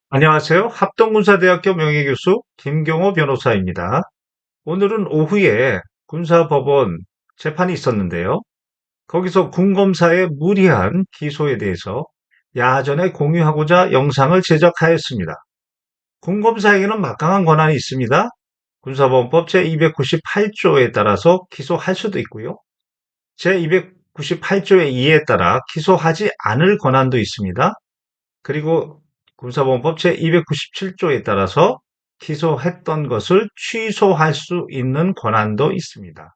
안녕하세요. 합동군사대학교 명예교수 김경호 변호사입니다. 오늘은 오후에 군사법원 재판이 있었는데요. 거기서 군검사의 무리한 기소에 대해서 야전에 공유하고자 영상을 제작하였습니다. 군검사에게는 막강한 권한이 있습니다. 군사법원법 제298조에 따라서 기소할 수도 있고요. 제298조의 2에 따라 기소하지 않을 권한도 있습니다. 그리고 군사법원법 제297조에 따라서 기소했던 것을 취소할 수 있는 권한도 있습니다.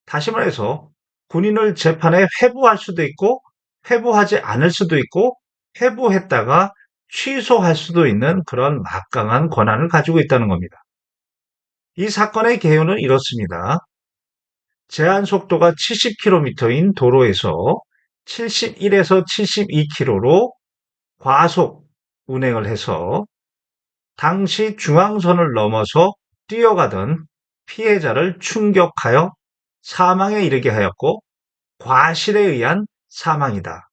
다시 말해서 군인을 재판에 회부할 수도 있고 회부하지 않을 수도 있고 회부했다가 취소할 수도 있는 그런 막강한 권한을 가지고 있다는 겁니다. 이 사건의 개요는 이렇습니다. 제한 속도가 70km인 도로에서 71에서 72km로 과속 운행을 해서 당시 중앙선을 넘어서 뛰어가던 피해자를 충격하여 사망에 이르게 하였고 과실에 의한 사망이다.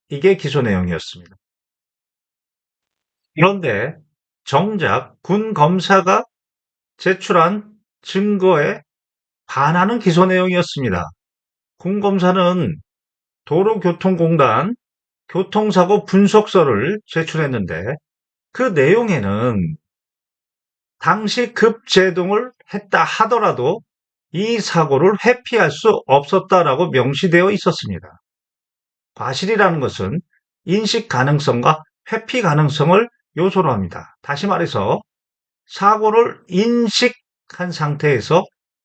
이게 기소 내용이었습니다. 그런데 정작 군 검사가 제출한 증거에 반하는 기소 내용이었습니다. 군 검사는 도로교통공단 교통사고 분석서를 제출했는데 그 내용에는 당시 급제동을 했다 하더라도 이 사고를 회피할 수 없었다라고 명시되어 있었습니다. 과실이라는 것은 인식 가능성과 회피 가능성을 요소로 합니다. 다시 말해서 사고를 인식한 상태에서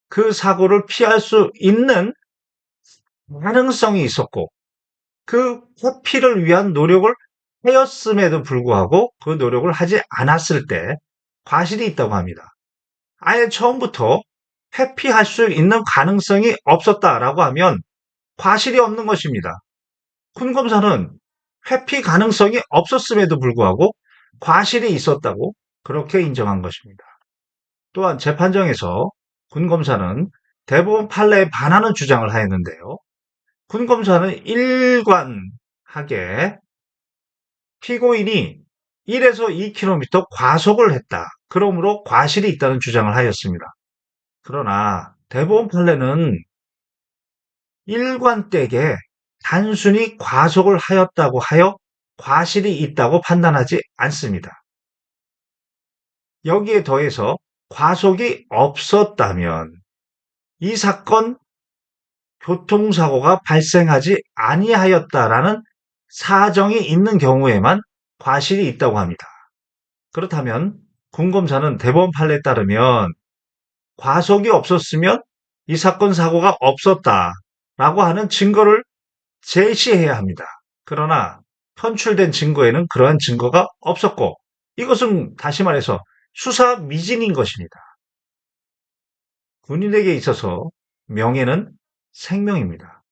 그 사고를 피할 수 있는 가능성이 있었고 그 회피를 위한 노력을 하였음에도 불구하고 그 노력을 하지 않았을 때 과실이 있다고 합니다. 아예 처음부터 회피할 수 있는 가능성이 없었다라고 하면 과실이 없는 것입니다. 군 검사는 회피 가능성이 없었음에도 불구하고 과실이 있었다고 그렇게 인정한 것입니다. 또한 재판정에서 군 검사는 대법원 판례에 반하는 주장을 하였는데요. 군 검사는 일관하게 피고인이 1에서 2km 과속을 했다. 그러므로 과실이 있다는 주장을 하였습니다. 그러나 대법원 판례는 일관되게 단순히 과속을 하였다고 하여 과실이 있다고 판단하지 않습니다. 여기에 더해서 과속이 없었다면 이 사건 교통사고가 발생하지 아니하였다라는 사정이 있는 경우에만 과실이 있다고 합니다. 그렇다면 군검사는 대법원 판례에 따르면 과속이 없었으면 이 사건 사고가 없었다라고 하는 증거를 제시해야 합니다. 그러나 편출된 증거에는 그러한 증거가 없었고 이것은 다시 말해서 수사 미진인 것입니다. 군인에게 있어서 명예는 생명입니다.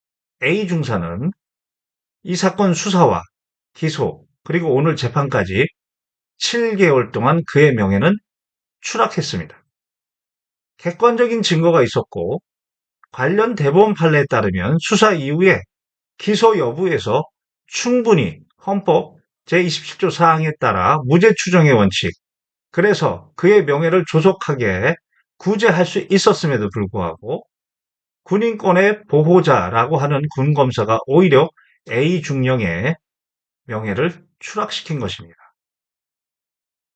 A 중사는 이 사건 수사와 기소 그리고 오늘 재판까지 7개월 동안 그의 명예는 추락했습니다. 객관적인 증거가 있었고 관련 대법원 판례에 따르면 수사 이후에 기소 여부에서 충분히 헌법 제27조 사항에 따라 무죄 추정의 원칙, 그래서 그의 명예를 조속하게 구제할 수 있었음에도 불구하고 군인권의 보호자라고 하는 군검사가 오히려 A 중령의 명예를 추락시킨 것입니다.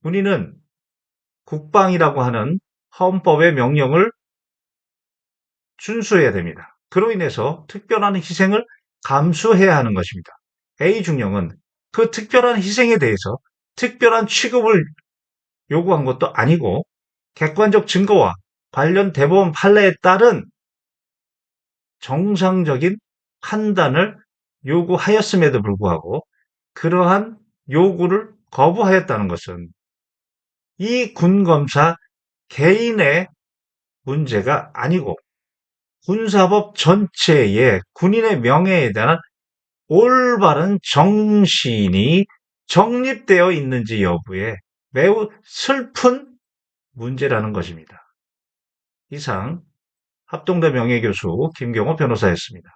군인은 국방이라고 하는 헌법의 명령을 준수해야 됩니다. 그로 인해서 특별한 희생을 감수해야 하는 것입니다. A 중령은 그 특별한 희생에 대해서 특별한 취급을 요구한 것도 아니고 객관적 증거와 관련 대법원 판례에 따른 정상적인 판단을 요구하였음에도 불구하고 그러한 요구를 거부하였다는 것은 이 군검사 개인의 문제가 아니고 군사법 전체의 군인의 명예에 대한 올바른 정신이 정립되어 있는지 여부에 매우 슬픈 문제라는 것입니다. 이상 합동대 명예교수 김경호 변호사였습니다.